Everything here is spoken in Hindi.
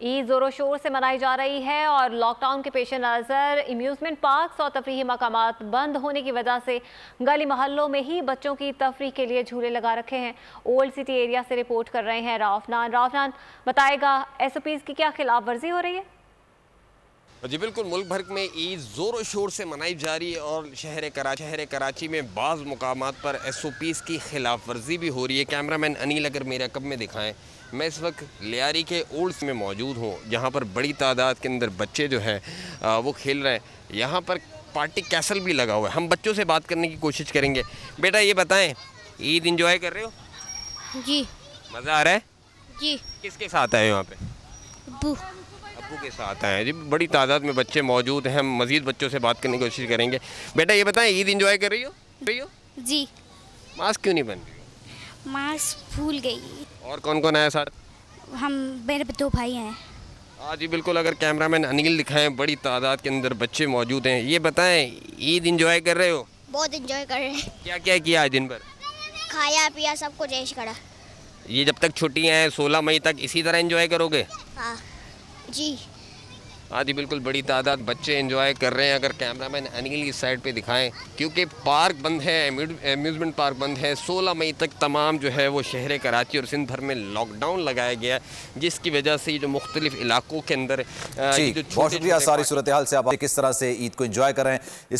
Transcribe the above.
ईद जोरों शोर से मनाई जा रही है और लॉकडाउन के पेश नज़र अम्यूज़मेंट पार्क्स और तफरीही मकामात बंद होने की वजह से गली मोहल्लों में ही बच्चों की तफरीह के लिए झूले लगा रखे हैं। ओल्ड सिटी एरिया से रिपोर्ट कर रहे हैं राफनान बताएगा SOPs की क्या खिलाफ वर्जी हो रही है। जी बिल्कुल, मुल्क भर में ईद ज़ोर शोर से मनाई जा रही है और शहर कराची में बाज़ मुकामात पर SOPs की खिलाफ वर्जी भी हो रही है। कैमरामैन अनिल अगर मेरे कब में दिखाएं, मैं इस वक्त लियारी के ओल्ड्स में मौजूद हूँ, जहाँ पर बड़ी तादाद के अंदर बच्चे जो है वो खेल रहे हैं। यहाँ पर पार्टी कैसल भी लगा हुआ है। हम बच्चों से बात करने की कोशिश करेंगे। बेटा ये बताएं, ईद इंजॉय कर रहे हो? जी। मज़ा आ रहा है? जी। किसके साथ आए हो यहाँ पे? अब्बू के साथ आए हैं जी। बड़ी तादाद में बच्चे मौजूद हैं। हम मज़ीद बच्चों से बात करने की कोशिश करेंगे। बेटा ये बताएं, ईद एंजॉय कर रही हो? जी। मास्क क्यों नहीं बन रही? मास्क भूल गई। और कौन कौन आया साथ? मेरे 2 भाई हैं। हाँ जी बिल्कुल, अगर कैमरामैन अनिल दिखाएं, बड़ी तादाद के अंदर बच्चे मौजूद हैं। ये बताएं, ईद एंजॉय कर रहे हो? बहुत एंजॉय कर रहे हैं। क्या क्या किया आज दिन भर? खाया पिया सब कुछ ऐश करा। ये जब तक छुट्टियाँ हैं 16 मई तक इसी तरह एंजॉय करोगे? हाँ जी। हाँ जी बिल्कुल, बड़ी तादाद बच्चे एंजॉय कर रहे हैं। अगर कैमरामैन अनिल की साइड पे दिखाएं, क्योंकि पार्क बंद है, अम्यूज़मेंट पार्क बंद है। 16 मई तक तमाम जो है वो शहर कराची और सिंध भर में लॉकडाउन लगाया गया, जिसकी वजह से ये जो मुख्तलिफ इलाकों के अंदर बहुत शुक्रिया। सारी सूरत हाल से आप किस तरह से ईद को एंजॉय कर रहे हैं।